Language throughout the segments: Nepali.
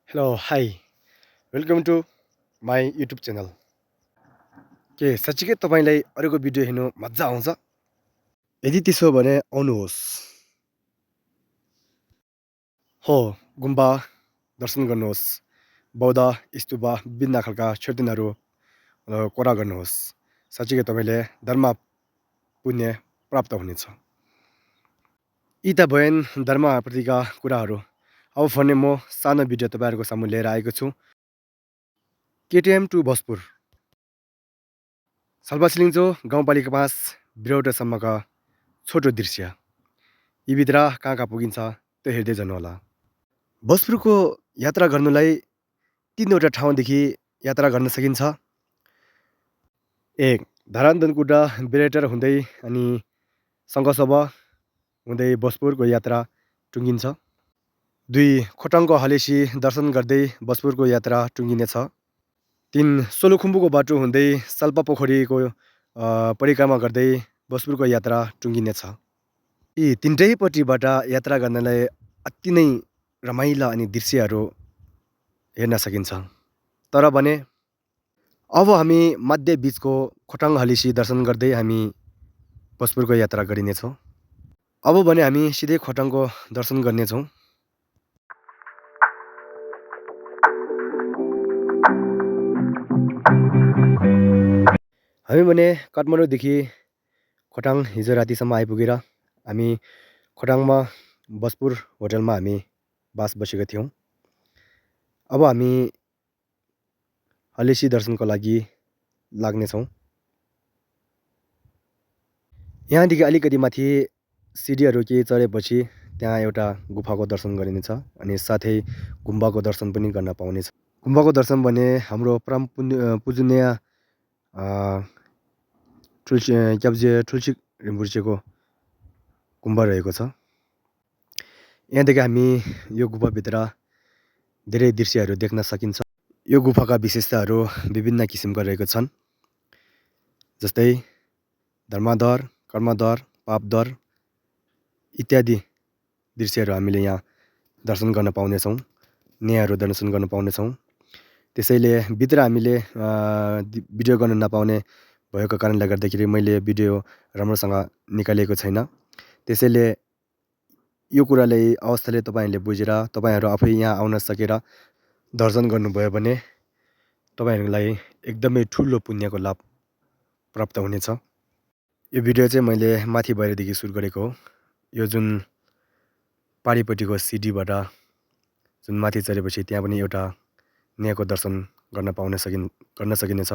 Hello, hi. Welcome to my YouTube channel. के साँच्चीकै तपाईँलाई अरूको भिडियो हेर्नु मजा आउँछ? यदि त्यसो हो भने आउनुहोस्। हो, गुम्बा दर्शन गर्नुहोस्। बौद्ध स्तूप विभिन्न खालका चेतनहरू कोरा गर्नुहोस्। साँच्चीकै तपाईँले धर्म पुण्य प्राप्त हुनेछ। यी त भएन धर्मप्रतिका कुराहरू। अब भने म सानो भिडियो तपाईँहरूको सामु लिएर आएको छु। केटिएम टु भोजपुर सालपासिलिङचो गाउँपालिका 5 बिरौटासम्मका छोटो दृश्य। यीभित्र कहाँ कहाँ पुगिन्छ त्यो हेर्दै जानुहोला। भोजपुरको यात्रा गर्नुलाई 3वटा ठाउँदेखि यात्रा गर्न सकिन्छ। 1. धरानधनकुटा बेरेटर हुँदै अनि सङ्घसभा हुँदै भोजपुरको यात्रा टुङ्गिन्छ। 2. खोटाङको हलेसी दर्शन गर्दै भोजपुरको यात्रा टुङ्गिनेछ। 3. सोलुखुम्बुको बाटो हुँदै साल्पा पोखरीको परिक्रमा गर्दै भोजपुरको यात्रा टुङ्गिनेछ। यी तिनटैपट्टिबाट यात्रा गर्नलाई अति नै रमाइला अनि दृश्यहरू हेर्न सकिन्छ। तर भने अब हामी मध्य बिचको खोटाङ हलेसी दर्शन गर्दै हामी भोजपुरको यात्रा गरिनेछौँ। अब भने हामी सिधै खोटाङको दर्शन गर्नेछौँ। हामी भने काठमाडौँदेखि खोटाङ हिजो रातिसम्म आइपुगेर हामी खोटाङमा भोजपुर होटलमा हामी बास बसेका थियौँ। अब हामी हलेसी दर्शनको लागि लाग्नेछौँ। यहाँदेखि अलिकति माथि सिडीहरू केही चढेपछि त्यहाँ एउटा गुफाको दर्शन गरिनेछ अनि साथै गुम्बाको दर्शन पनि गर्न पाउनेछ। गुम्बाको दर्शन भने हाम्रो परम पूजनीय ठुल्सी रिम्पोछेको गुम्बा रहेको छ। यहाँदेखि हामी यो गुफाभित्र धेरै दृश्यहरू देख्न सकिन्छ। यो गुफाका विशेषताहरू विभिन्न किसिमका रहेको छन्। जस्तै धर्मद्वार, कर्मद्वार, पापद्वार इत्यादि दृश्यहरू हामीले यहाँ दर्शन गर्न पाउनेछौँ। न्यायहरू दर्शन गर्न पाउनेछौँ। त्यसैले भित्र हामीले भिडियो गर्न नपाउने भएको कारणले गर्दाखेरि मैले भिडियो राम्रोसँग निकालेको छैन। त्यसैले यो कुरालाई अवस्थाले तपाईँहरूले बुझेर तपाईँहरू आफै यहाँ आउन सकेर दर्शन गर्नुभयो भने तपाईँहरूलाई एकदमै ठुलो पुण्यको लाभ प्राप्त हुनेछ। यो भिडियो चाहिँ मैले माथि बाहिरदेखि सुट गरेको हो। यो जुन पारिपट्टिको सिडीबाट जुन माथि चढेपछि त्यहाँ पनि एउटा न्यायको दर्शन गर्न सकिनेछ।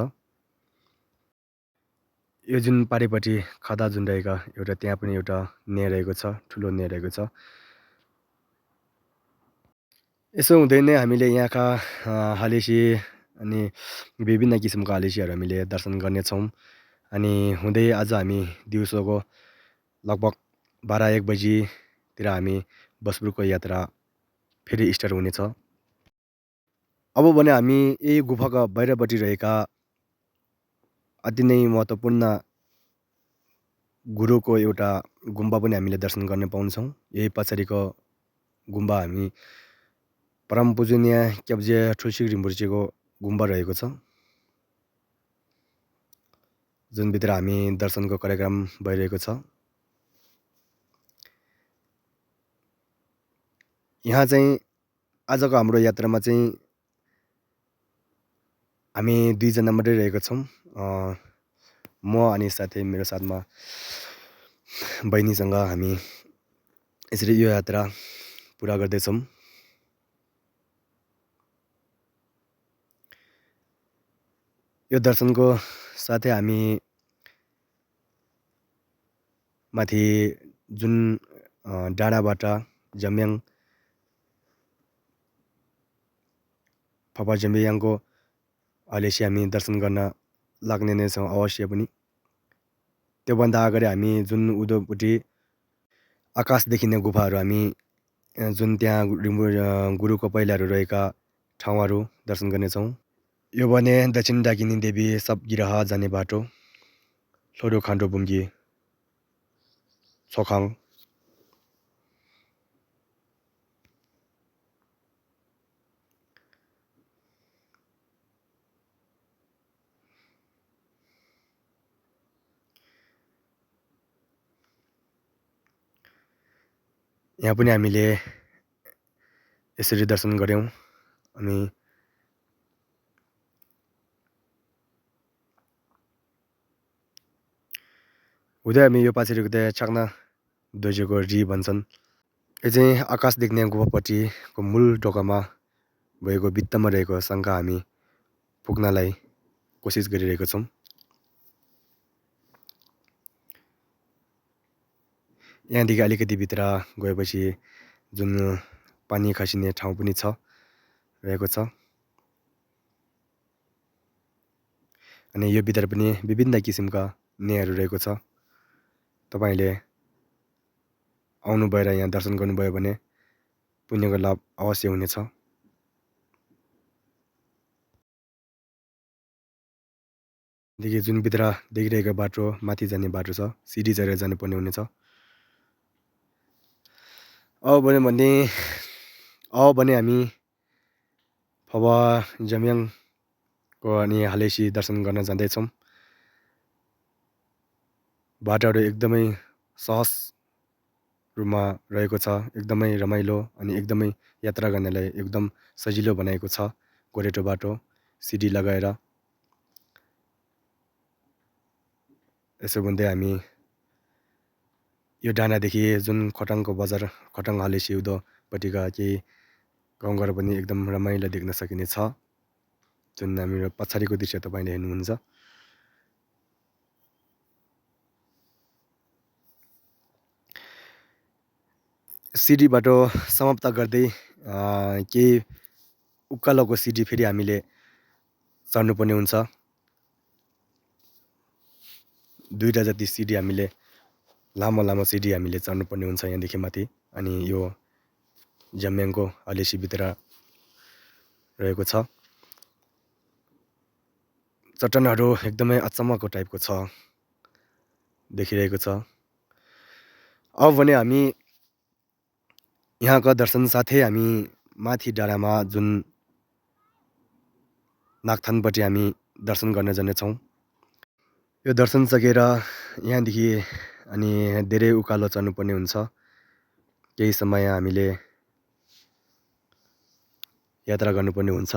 यो जुन पारिपट्टि खदा जुन रहेका एउटा त्यहाँ पनि एउटा न्याय रहेको छ, ठुलो न्याय रहेको छ। यसो हुँदै नै हामीले यहाँका हलेसी अनि विभिन्न किसिमका हलेसीहरू हामीले दर्शन गर्नेछौँ। अनि हुँदै आज हामी दिउँसोको लगभग 12-1 बजीतिर हामी भोजपुरको यात्रा फेरि स्टार्ट हुनेछ। अब भने हामी यही गुफाका बाहिरपट्टि रहेका अति नै महत्त्वपूर्ण गुरुको एउटा गुम्बा पनि हामीले दर्शन गर्न पाउँछौँ। यही पछाडिको गुम्बा हामी परम पूजनीय क्याब्जे ठुल्सी रिम्पोछेको गुम्बा रहेको छ, जुनभित्र हामी दर्शनको कार्यक्रम भइरहेको छ। यहाँ चाहिँ आजको हाम्रो यात्रामा चाहिँ हामी 2 जना मात्रै रहेको छौँ। म अनि साथै मेरो साथमा बहिनीसँग हामी यसरी यो यात्रा पुरा गर्दैछौँ। यो दर्शनको साथै हामी माथि जुन डाँडाबाट जम्याङ फापा जम्याङको हलेसी हामी दर्शन गर्न लाग्ने नै छौँ अवश्य पनि। त्योभन्दा अगाडि हामी जुन उँधोपट्टि आकाश देखिने गुफाहरू हामी जुन त्यहाँ गुरुको पहिलाहरू रहेका ठाउँहरू दर्शन गर्नेछौँ। यो भने दक्षिण डाकिनी देवी सबगिराह जाने बाटो, लोडो खान्डो बुङ्गी सोखाङ। यहाँ पनि हामीले यसरी दर्शन गऱ्यौँ। अनि हुँदै हामी यो पछि रुक्दै चाक्ना दोजेको री भन्छन्। यो चाहिँ आकाश देख्ने गुफापट्टिको मूल ढोकामा भएको भित्तामा रहेको शङ्का हामी पुग्नलाई कोसिस गरिरहेको छौँ। यहाँदेखि अलिकति भित्र गएपछि जुन पानी खसिने ठाउँ पनि रहेको छ। अनि यो भित्र पनि विभिन्न किसिमका नेहरू रहेको छ। तपाईँले आउनुभयो र यहाँ दर्शन गर्नुभयो भने पुण्यको लाभ अवश्य हुनेछ। देखि जुन भित्र देखिरहेको बाटो माथि जाने बाटो छ, सिडी चढेर जानुपर्ने हुनेछ। अब भने हामी फवा जम्याङको अनि हालेसी दर्शन गर्न जाँदैछौँ। बाटोहरू एकदमै सहज रूपमा रहेको छ, एकदमै रमाइलो अनि एकदमै यात्रा गर्नलाई एकदम सजिलो बनाएको छ। गोरेटो बाटो सिडी लगाएर यसो भन्दै हामी यो डाँडादेखि जुन खोटाङको बजार, खोटाङ हालेसी उँधोपट्टिका केही गाउँघर पनि एकदम रमाइलो देख्न सकिनेछ। जुन हाम्रो पछाडिको दृश्य तपाईँले हेर्नुहुन्छ। सिडी बाटो समाप्त गर्दै केही उकालोको सिडी फेरि हामीले चढ्नुपर्ने हुन्छ। 2टा जति सिडी हामीले लामो सिडी हामीले चढ्नुपर्ने हुन्छ यहाँदेखि माथि। अनि यो जम्याङको हालेसीभित्र रहेको छ। चट्टानहरू एकदमै अचम्मको टाइपको छ, देखिरहेको छ। अब भने हामी यहाँका दर्शन साथै हामी माथि डाँडामा जुन नागथानपट्टि हामी दर्शन गर्न जानेछौँ। यो दर्शन सकेर यहाँदेखि अनि धेरै उकालो चढ्नुपर्ने हुन्छ। केही समय हामीले यात्रा गर्नुपर्ने हुन्छ।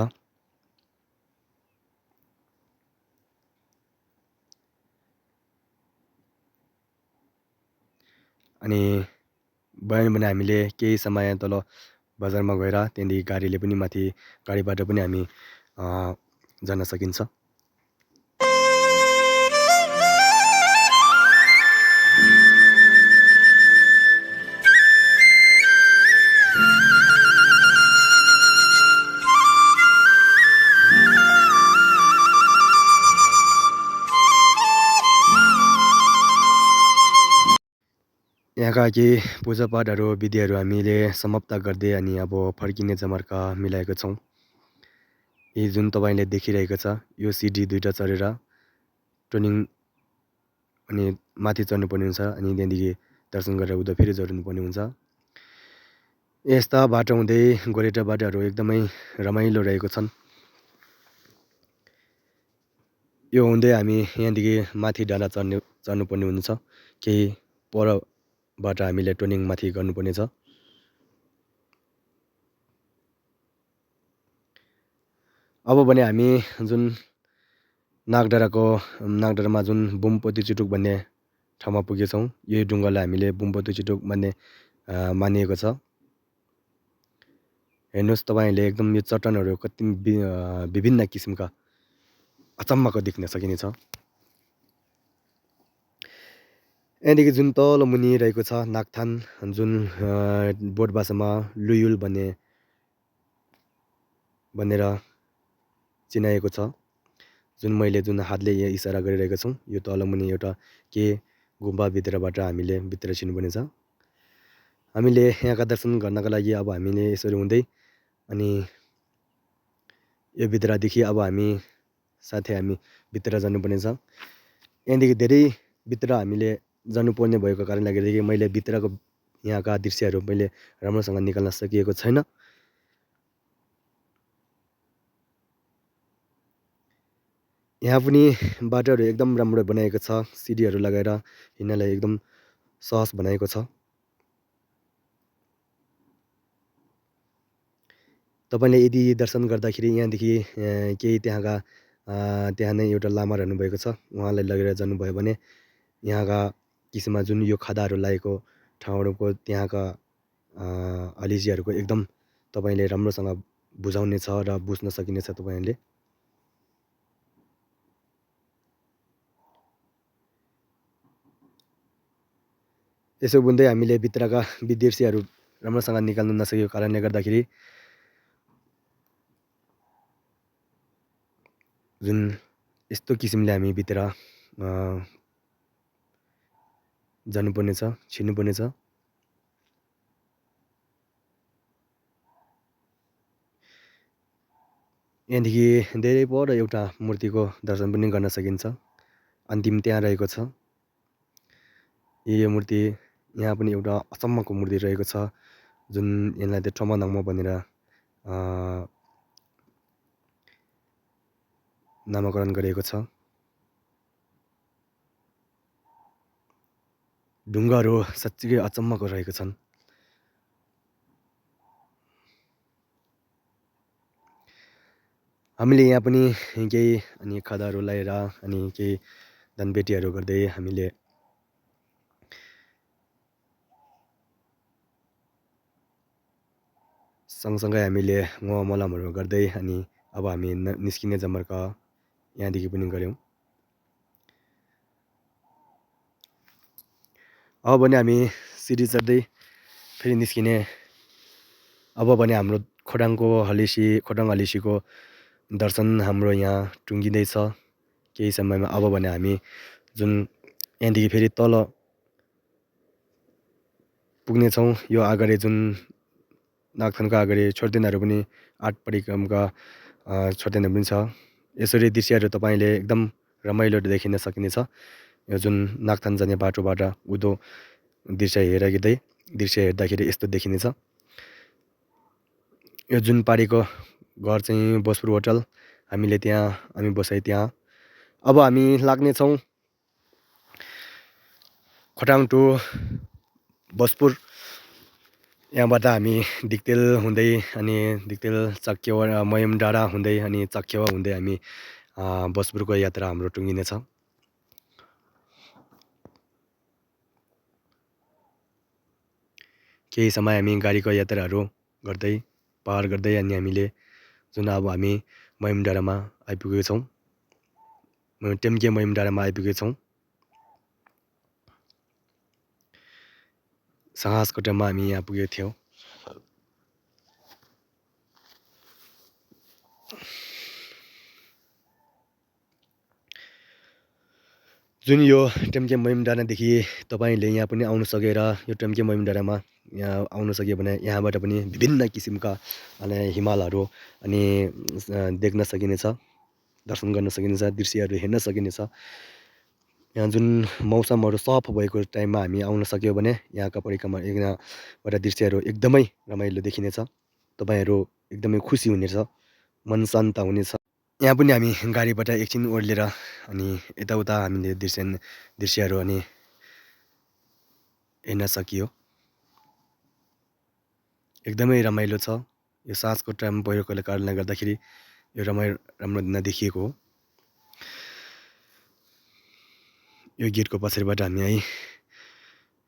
अनि भयो भने हामीले केही समय तल बजारमा गएर त्यहाँदेखि गाडीले पनि माथि गाडीबाट पनि हामी जान सकिन्छ। यहाँका केही पूजापाठहरू विधिहरू हामीले समाप्त गर्दै अनि अब फर्किने जमर्का मिलाएको छौँ। यी जुन तपाईँले देखिरहेको छ यो सिडी 2टा चढेर टर्निङ अनि माथि चढ्नुपर्ने हुन्छ। अनि त्यहाँदेखि दर्शन गरेर उता फेरि चढ्नुपर्ने हुन्छ। यस्ता बाटो हुँदै गोरेटा बाटोहरू एकदमै रमाइलो रहेको छन्। यो हुँदै हामी यहाँदेखि माथि डाँडा चढ्नुपर्ने हुन्छ। केही परबाट हामीले टर्निङ माथि गर्नुपर्ने छ। अब भने हामी जुन नागडाँडामा जुन बुमपोती चुटुक भन्ने ठाउँमा पुगेछौँ। यही ढुङ्गालाई हामीले बुमपोती चुटुक भन्ने मानिएको छ। हेर्नुहोस् तपाईँले एकदम यो चट्टानहरू कति विभिन्न किसिमका अचम्मको देख्न सकिनेछ। यहाँदेखि जुन तल मुनि रहेको छ नागथान, जुन बोट भाषामा लुयुल भनेर चिनाएको छ। जुन मैले जुन हातले यहाँ इसारा गरिरहेको छु यो तल मुनि एउटा के गुम्बाभित्रबाट हामीले भित्र छिर्नुपर्ने छ। हामीले यहाँका दर्शन गर्नका लागि अब हामीले यसरी हुँदै अनि यो भित्रदेखि अब हामी भित्र जानुपर्ने छ। यहाँदेखि धेरै भित्र हामीले जानुपर्ने भएको कारणले गर्दाखेरि मैले भित्रको यहाँका दृश्यहरू मैले राम्रोसँग निकाल्न सकिएको छैन। यहाँ पनि बाटोहरू एकदम राम्रो बनाएको छ। सिडीहरू लगाएर हिँड्नलाई एकदम सहज बनाएको छ। तपाईँले यदि दर्शन गर्दाखेरि यहाँदेखि केही त्यहाँ नै एउटा लामा रहनुभएको छ, उहाँलाई लगेर जानुभयो भने यहाँका किसिममा जुन यो खदाहरू लागेको ठाउँहरूको त्यहाँका अलैँचीहरूको एकदम तपाईँले राम्रोसँग बुझाउनेछ र बुझ्न सकिनेछ तपाईँहरूले। यसो बुन्दै हामीले भित्रका दृश्यहरू राम्रोसँग निकाल्नु नसकेको कारणले गर्दाखेरि जुन यस्तो किसिमले हामी भित्र जानुपर्नेछ, छिर्नुपर्नेछ। यहाँदेखि धेरै पर एउटा मूर्तिको दर्शन पनि गर्न सकिन्छ, अन्तिम त्यहाँ रहेको छ। यो मूर्ति यहाँ पनि एउटा अचम्मको मूर्ति रहेको छ, जुन यसलाई चाहिँ ठमनाङ्म भनेर नामाकरण गरिएको छ। ढुङ्गाहरू साँच्चीकै अचम्मको रहेको छन्। हामीले यहाँ पनि केही अनि खदाहरू लगाएर अनि केही दानपेटीहरू गर्दै हामीले सँगसँगै हामीले मलमहरू गर्दै अनि अब हामी निस्किने जमर्क यहाँदेखि पनि गऱ्यौँ। अब भने हामी सिडी चढ्दै फेरि निस्किने। अब भने हाम्रो खोटाङ हलेसीको दर्शन हाम्रो यहाँ टुङ्गिँदैछ केही समयमा। अब भने हामी जुन यहाँदेखि फेरि तल पुग्नेछौँ। यो अगाडि जुन नागथानको अगाडि छोर्तेनहरू पनि 8 परिक्रमका छोर्तेनहरू पनि छ। यसरी दृश्यहरू तपाईँले एकदम रमाइलो देखिन सकिनेछ। यो जुन नागथान जाने बाटोबाट उँधो दृश्य हेर्दाखेरि यस्तो देखिनेछ। यो जुन पारीको घर चाहिँ बसपुर होटल, हामी बसाइ त्यहाँ। अब हामी लाग्नेछौँ खोटाङ टु बसपुर। यहाँबाट हामी दिक्तेल हुँदै अनि दिक्तेल चक्केवा मयम डाँडा हुँदै अनि चक्केवा हुँदै हामी बसपुरको यात्रा हाम्रो टुङ्गिनेछ। केही समय हामी गाडीको यात्राहरू गर्दै पार गर्दै अनि हामीले जुन अब हामी मयम डाँडामा आइपुगेको छौँ, टेम्के मयम डाँडामा आइपुगेको छौँ। सहासकोटामा हामी यहाँ पुगेको थियौँ। जुन यो टेम्के मयम डाँडादेखि तपाईँले यहाँ पनि आउन सकेर यो टेम्के मयम डाँडामा यहाँ आउन सक्यो भने यहाँबाट पनि विभिन्न किसिमका हिमालहरू अनि देख्न सकिनेछ, दर्शन गर्न सकिनेछ, दृश्यहरू हेर्न सकिनेछ। यहाँ जुन मौसमहरू सफा भएको टाइममा हामी आउन सक्यो भने यहाँका यहाँबाट दृश्यहरू एकदमै रमाइलो देखिनेछ। तपाईँहरू एकदमै खुसी हुनेछ, मन शान्त हुनेछ। यहाँ पनि हामी गाडीबाट एकछिन ओर्लेर अनि यताउता हामीले दृश्यहरू अनि हेर्न सकियो। एकदमै रमाइलो छ। यो साँझको टाइम भएकोले कारणले गर्दाखेरि यो राम्रो नदेखिएको हो। यो गेटको पछाडिबाट हामी है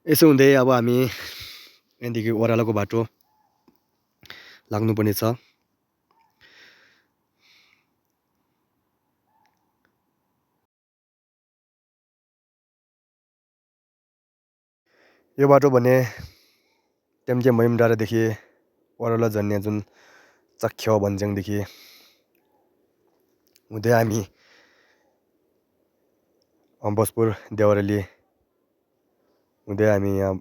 यसो हुँदै अब हामी यहाँदेखि ओह्रालोको बाटो लाग्नुपर्ने छ। यो बाटो भने टेम्के मयम डाँडादेखि ओह्रालो जाने जुन चक्खेवा भन्ज्याङदेखि हुँदै हामी बसपुर देउराली हुँदै हामी यहाँ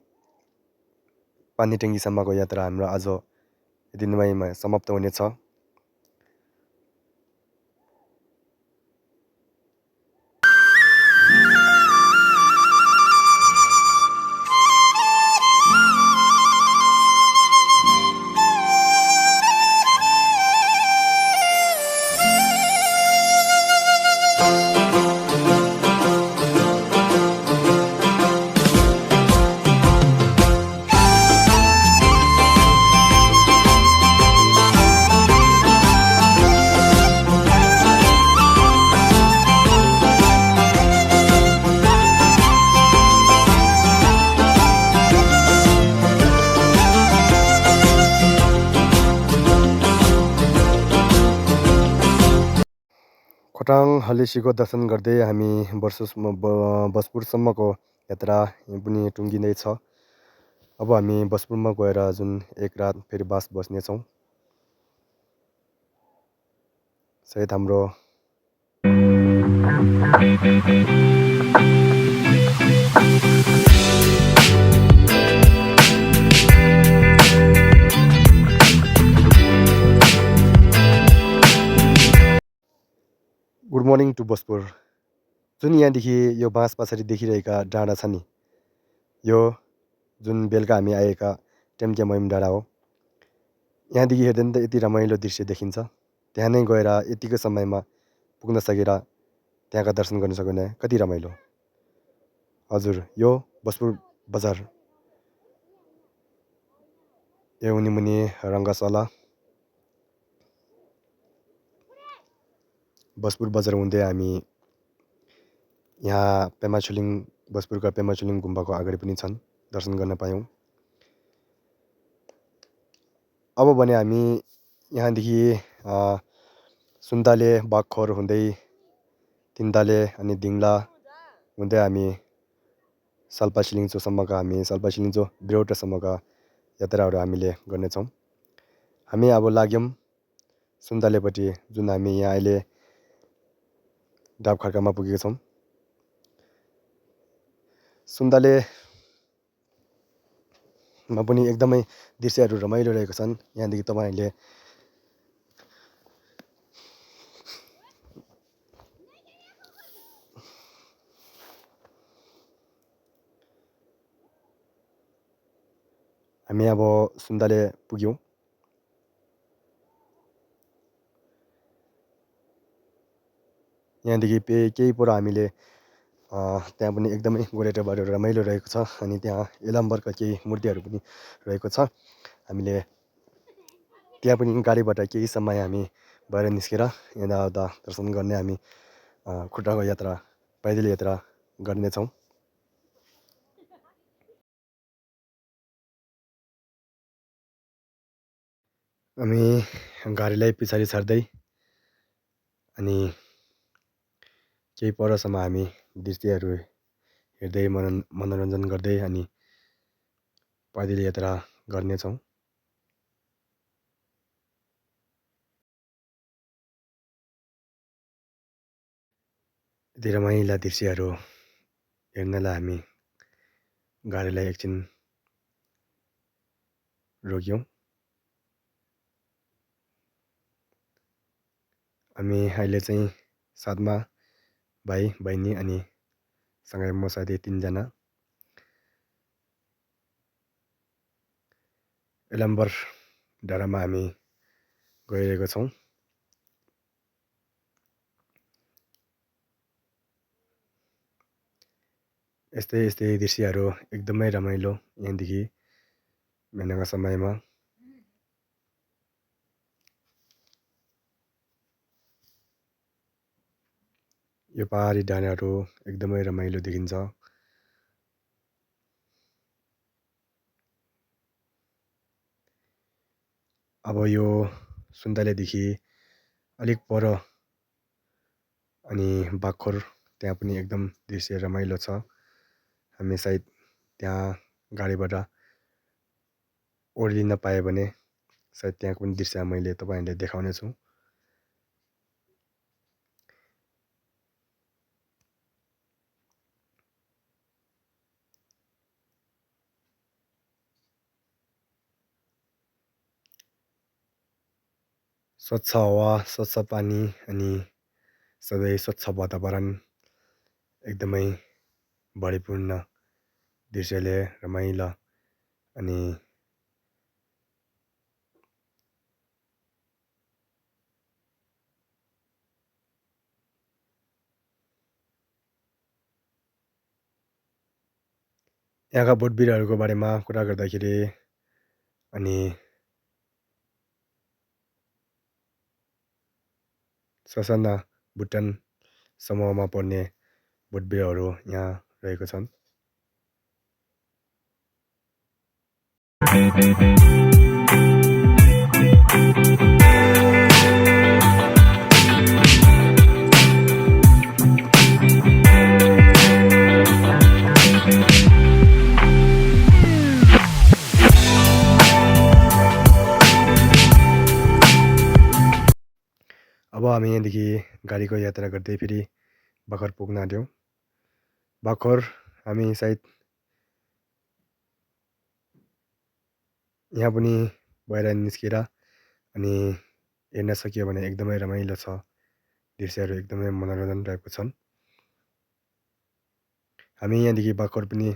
पानीटेङ्गीसम्मको यात्रा हाम्रो आज यति नैमा समाप्त हुनेछ। खोटाङ हलेसीको दर्शन गर्दै हामी बसपुरसम्मको यात्रा पनि टुङ्गिँदैछ। अब हामी बसपुरमा गएर जुन एक रात फेरि बास बस्नेछौँ। सायद हाम्रो गुड मर्निङ टु बसपुर। जुन यहाँदेखि यो बाँस पछाडि देखिरहेका डाँडा छ नि, यो जुन बेलुका हामी आएका टेम्टिया महिम डाँडा हो। यहाँदेखि हेर्दा त यति रमाइलो दृश्य देखिन्छ। त्यहाँ नै गएर यतिको समयमा पुग्न सकेर त्यहाँका दर्शन गर्न सक्यो भने कति रमाइलो। हजुर, यो बसपुर बजार, यो उनीमुनि रङ्गशाला, बसपुर बजार हुँदै हामी यहाँ पेमाछुलिङ, बसपुरका पेमाछुलिङ गुम्बाको अगाडि पनि छन्, दर्शन गर्न पायौँ। अब भने हामी यहाँदेखि सुन्ताले, बागखोर हुँदै तिनताले अनि दिङला हुँदै हामी साल्पासिलिङ्चोसम्मका बिरौटासम्मका यात्राहरू हामीले गर्नेछौँ। हामी अब लाग्यौँ सुन्तालेपट्टि, जुन हामी यहाँ अहिले डाबखर्कामा पुगेका छौँ। सुन्तालेमा पनि एकदमै दृश्यहरू रमाइलो रहेको छन्। यहाँदेखि तपाईँहरूले हामी अब सुन्ताले पुग्यौँ। यहाँदेखि केही पर हामीले त्यहाँ पनि एकदमै गोरेटो बाटोहरू रमाइलो रहेको छ। अनि त्यहाँ यलम्बरका केही मूर्तिहरू पनि रहेको छ। हामीले त्यहाँ पनि गाडीबाट केही समय हामी बाहिर निस्केर यताउता दर्शन गर्ने हामी खुट्टाको यात्रा, पैदल यात्रा गर्नेछौँ। हामी गाडीलाई पछाडि छर्दै अनि केही परसम्म हामी दृश्यहरू हेर्दै मनोरञ्जन गर्दै अनि पैदल यात्रा गर्नेछौँ। यति रमाइला दृश्यहरू हेर्नलाई हामी गाडीलाई एकछिन रोक्यौँ। हामी अहिले चाहिँ साथमा भाइ बहिनी अनि सँगै म साथी 3 जना यलम्बर डाँडामा हामी गइरहेको छौँ। यस्तै दृश्यहरू एकदमै रमाइलो यहाँदेखि बिहानका समयमा। यो पहाडी डाँडाहरू एकदमै रमाइलो देखिन्छ। अब यो सुन्तालेदेखि अलिक पर अनि बागखोर, त्यहाँ पनि एकदम दृश्य रमाइलो छ। हामी सायद त्यहाँ गाडीबाट ओर्लिन पाएँ भने सायद त्यहाँको पनि दृश्य मैले तपाईँहरूले देखाउने छु। स्वच्छ हावा, स्वच्छ पानी अनि सधैँ स्वच्छ वातावरण एकदमै भरिपूर्ण दृश्यले रमाइलो अनि यहाँका बोटबिरुवाहरूको बारेमा कुरा गर्दाखेरि अनि ससाना भुटान समूहमा पर्ने बोटबिरुवाहरू यहाँ रहेको छन्। अब हामी यहाँदेखि गाडीको यात्रा गर्दै फेरि बाखर पुग्न आँट्यौँ। बाखर हामी सायद यहाँ पनि बाहिर निस्केर अनि हेर्न सकियो भने एकदमै रमाइलो छ। दृश्यहरू एकदमै मनोरञ्जन टाइपको छन्। हामी यहाँदेखि बाखर पनि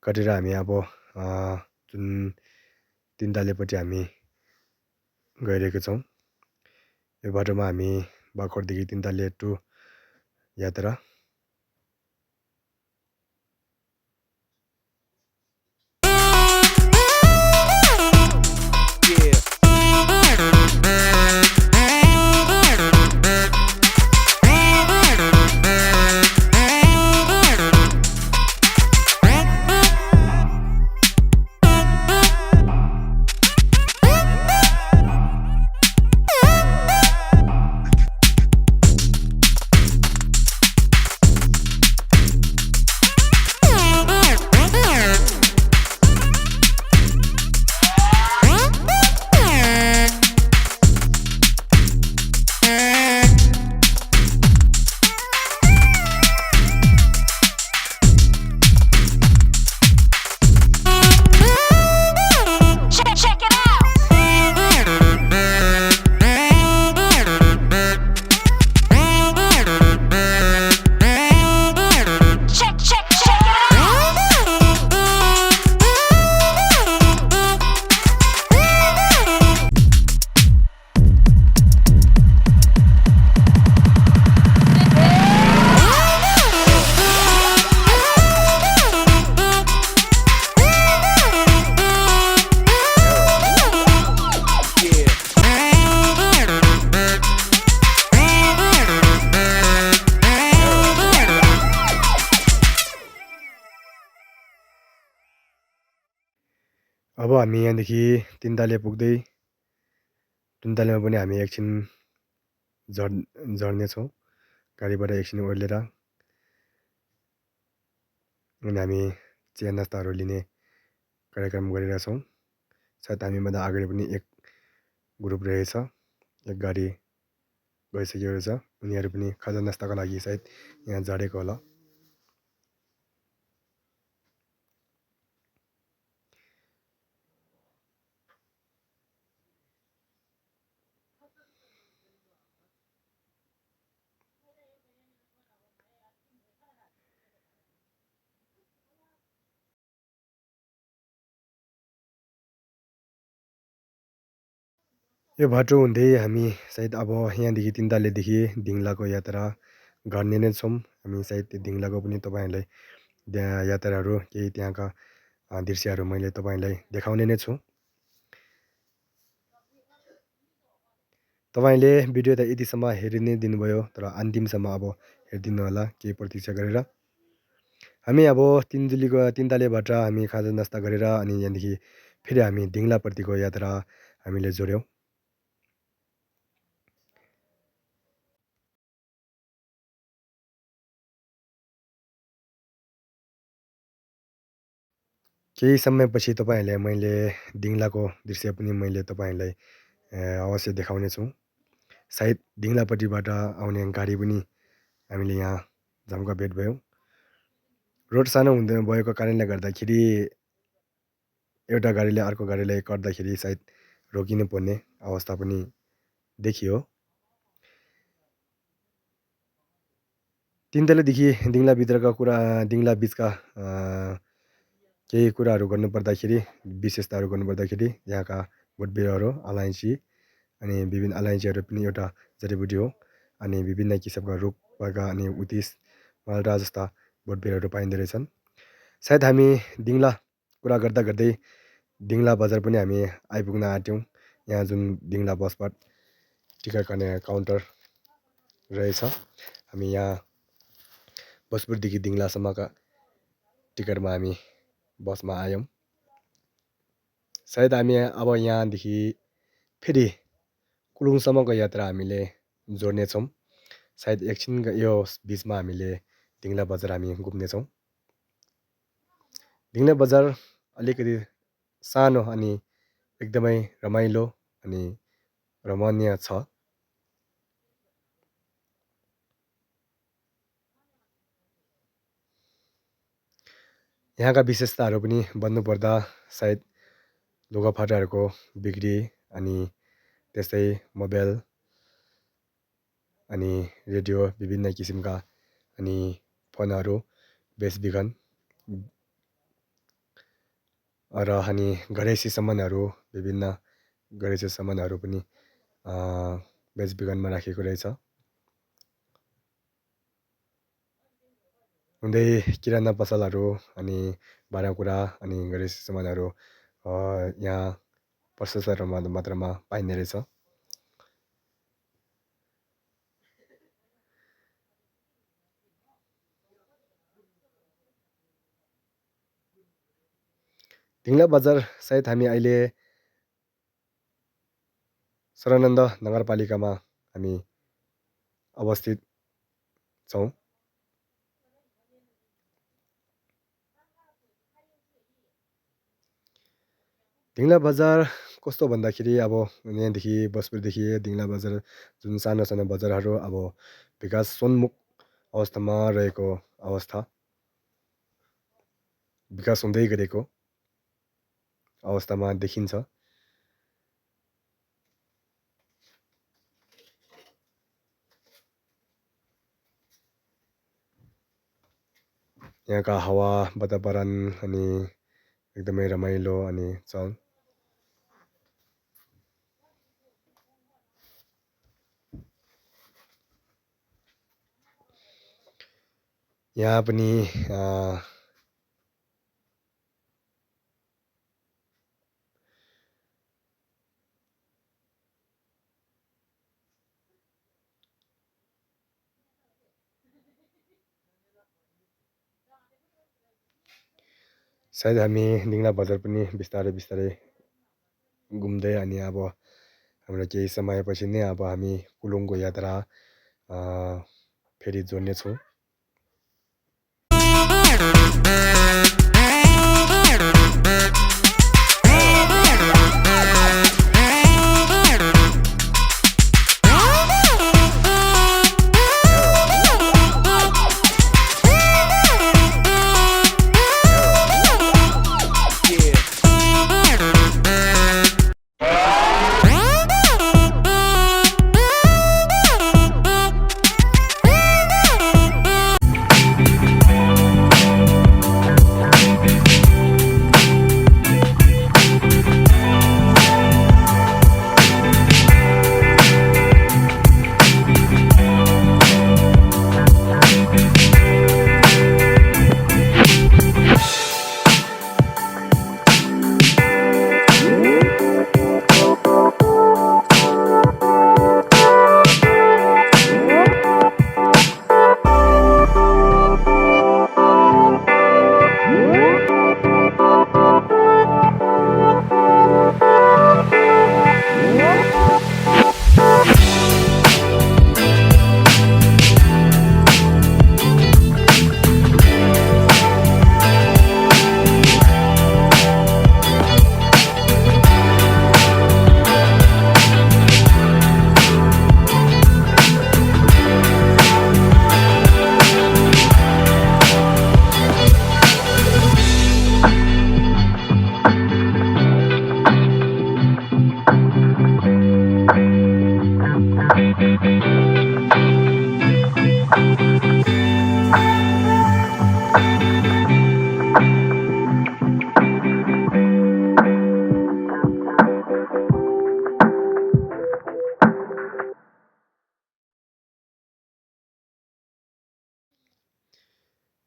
कटेर हामी अब जुन तिनतालेपट्टि हामी गइरहेको छौँ। यो बाटोमा हामी बाखरदेखि तिनताले टु यात्रा। अब हामी यहाँदेखि तिनताले पुग्दै तिनतालेमा पनि हामी एकछिन झर्नेछौँ गाडीबाट एकछिन ओर्लेर। अनि हामी चिया नास्ताहरू लिने कार्यक्रम गरिरहेछौँ। सायद हामीभन्दा अगाडि पनि एक ग्रुप रहेछ, एक गाडी गइसकेको रहेछ। उनीहरू पनि खाजा नास्ताको लागि सायद यहाँ झरेको होला। यो बाटो हुँदै हामी सायद अब यहाँदेखि तिनतालेदेखि दिङलाको यात्रा गर्ने नै छौँ। हामी सायद त्यो दिङलाको पनि तपाईँहरूलाई त्यहाँ यात्राहरू केही त्यहाँका दृश्यहरू मैले तपाईँलाई देखाउने नै छु। तपाईँले भिडियो त यतिसम्म हेरि नै दिनुभयो, तर अन्तिमसम्म अब हेरिदिनु होला केही प्रतीक्षा गरेर। हामी अब तिनतालेबाट हामी खाजा नास्ता गरेर अनि यहाँदेखि फेरि हामी दिङलाप्रतिको यात्रा हामीले जोड्यौँ। केही समयपछि तपाईँहरूलाई मैले दिङलाको दृश्य पनि मैले तपाईँहरूलाई अवश्य देखाउने छु। सायद दिङलापट्टिबाट आउने गाडी पनि हामीले यहाँ जम्का भेट भयौँ। रोड सानो हुँदै भएको कारणले गर्दाखेरि एउटा गाडीले अर्को गाडीलाई कट्दाखेरि सायद रोकिनु पर्ने अवस्था पनि देखियो। तिनतालेदेखि दिङलाभित्रका दिङला बिचका केही कुराहरू गर्नुपर्दाखेरि, विशेषताहरू गर्नुपर्दाखेरि यहाँका बोटबिरुवाहरू अलैँची अनि विभिन्न अलैँचीहरू पनि एउटा जडीबुटी हो। अनि विभिन्न किसिमका रुख भएका अनि उत्तिस मालडा जस्ता बोटबिरुवाहरू पाइँदो रहेछन्। सायद हामी दिङला कुरा गर्दा गर्दै दिङला बजार पनि हामी आइपुग्न आँट्यौँ। यहाँ जुन दिङला बसबाट टिकट काट्ने काउन्टर रहेछ। हामी यहाँ बसपुरदेखि दिङलासम्मका टिकटमा हामी बसमा आयौँ। सायद हामी अब यहाँदेखि फेरि कुलुङसम्मको यात्रा हामीले जोड्नेछौँ। सायद एकछिन यो बिचमा हामीले दिङला बजार हामी घुम्नेछौँ। दिङला बजार अलिकति सानो अनि एकदमै रमाइलो अनि रमणीय छ। यहाँका विशेषताहरू पनि भन्नुपर्दा सायद लुगाफाटाहरूको बिक्री अनि त्यस्तै मोबाइल अनि रेडियो विभिन्न किसिमका अनि फोनहरू बेचबिखन र अनि घरैसी सामानहरू विभिन्न घरैसी सामानहरू पनि बेचबिखनमा राखेको रहेछ। हुँदै किराना पसलहरू अनि भाँडाकुँडा अनि घरैसी सामानहरू यहाँ प्रशस्त मात्रामा पाइने रहेछ। दिङ्ला बजार सायद हामी अहिले शरणानन्द नगरपालिकामा हामी अवस्थित छौँ। दिङ्ला बजार कस्तो भन्दाखेरि अब यहाँदेखि बसपुरदेखि दिङ्ला बजार जुन सानो सानो बजारहरू अब विकासोन्मुख अवस्थामा रहेको अवस्था, विकास हुँदै गरेको अवस्थामा देखिन्छ। यहाँका हावा वातावरण अनि एकदमै रमाइलो अनि छ। यहाँ पनि सायद हामी दिङ्ला बजार पनि बिस्तारै बिस्तारै घुम्दै अनि अब हाम्रो केही समयपछि नै अब हामी कुलुङको यात्रा फेरि जोड्नेछौँ।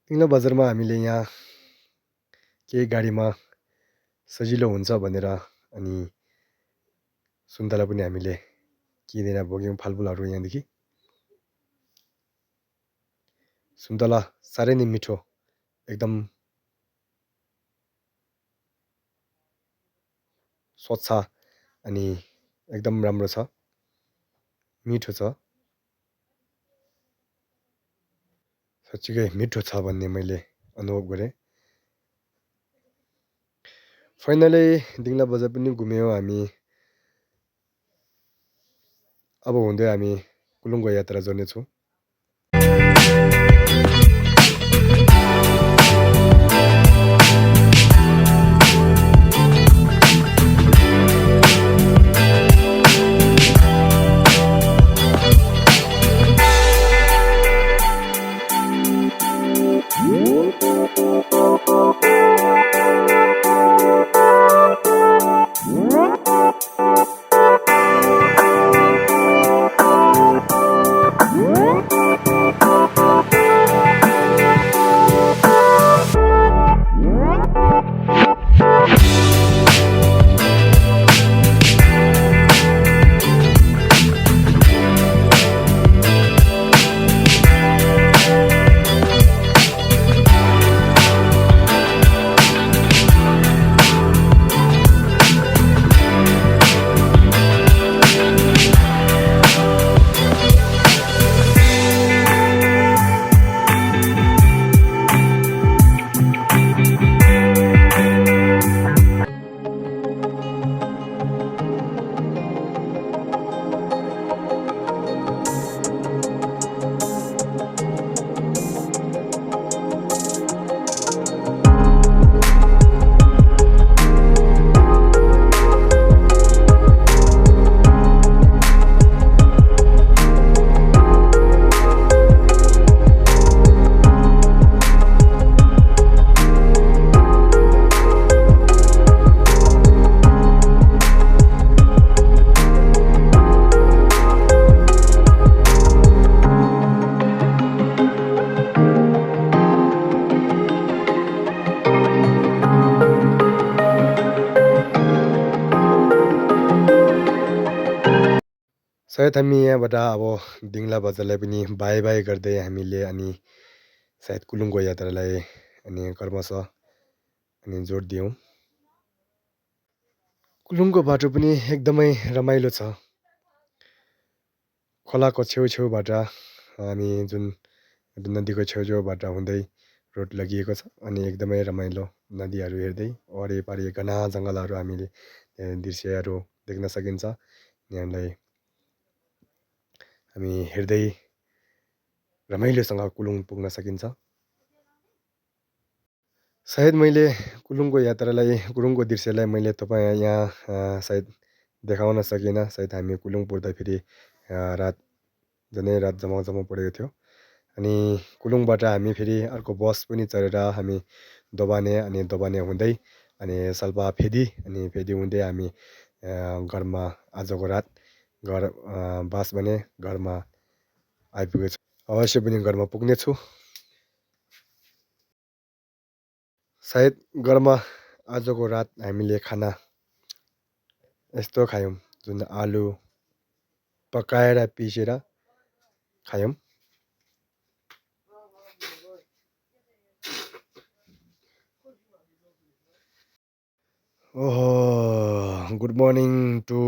दिङ्ला बजारमा हामीले यहाँ केही गाडीमा सजिलो हुन्छ भनेर अनि सुन्तला पनि हामीले किनेर बोक्यौँ फलफुलहरू यहाँदेखि। सुन्तला साह्रै नै मिठो, एकदम स्वच्छ अनि एकदम राम्रो छ, मिठो छ। साँच्चीकै मिठो छ भन्ने मैले अनुभव गरेँ। फाइनली दिङ्ला बजार पनि घुम्यौँ हामी। अब हुँदै हामी कुलुङको यात्रा जोड्नेछौँ। सायद हामी यहाँबाट अब दिङ्ला बजारलाई पनि बाई बाई गर्दै हामीले अनि सायद कुलुङको यात्रालाई अनि क्रमशः अनि जोड दियौँ। कुलुङको बाटो पनि एकदमै रमाइलो छ। खोलाको छेउछेउबाट हामी जुन नदीको छेउछेउबाट हुँदै रोड लगिएको छ अनि एकदमै रमाइलो नदीहरू हेर्दै वरिपरि घना जङ्गलहरू हामीले दृश्यहरू देख्न सकिन्छ। यहाँलाई हामी हेर्दै रमाइलोसँग कुलुङ पुग्न सकिन्छ। सायद मैले कुलुङको यात्रालाई कुलुङको दृश्यलाई मैले तपाईँ यहाँ सायद देखाउन सकिनँ। सायद हामी कुलुङ पुग्दाखेरि रात झन्डै रात जमाउजमाउ परेको थियो। अनि कुलुङबाट हामी फेरि अर्को बस पनि चढेर हामी दोभाने अनि दोभाने हुँदै अनि साल्पाफेदी अनि फेदी हुँदै हामी घरमा आजको रात घर बास भने घरमा आइपुगेछु। अवश्य पनि घरमा पुग्नेछु। सायद घरमा आजको रात हामीले खाना यस्तो खायौँ जुन आलु पकाएर पिसेर खायौँ। ओहो गुड मर्निङ टु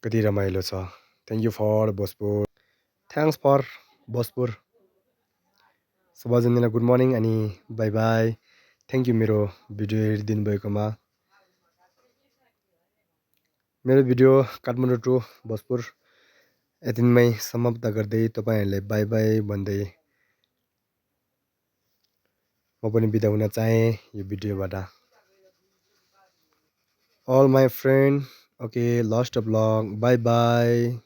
कति रमाइलो छ। Thank you for Bhojpur. Thanks for Bhojpur. सबैजनालाई गुड मर्निङ अनि बाई बाई। थ्याङ्क यू मेरो भिडियो हेरिदिनु भएकोमा। मेरो भिडियो काठमाडौँ टु भोजपुर यतिमै समाप्त गर्दै तपाईँहरूलाई बाई बाई भन्दै म पनि बिदा हुन चाहेँ यो भिडियोबाट। All my friend, okay, lost a vlog. Bye bye.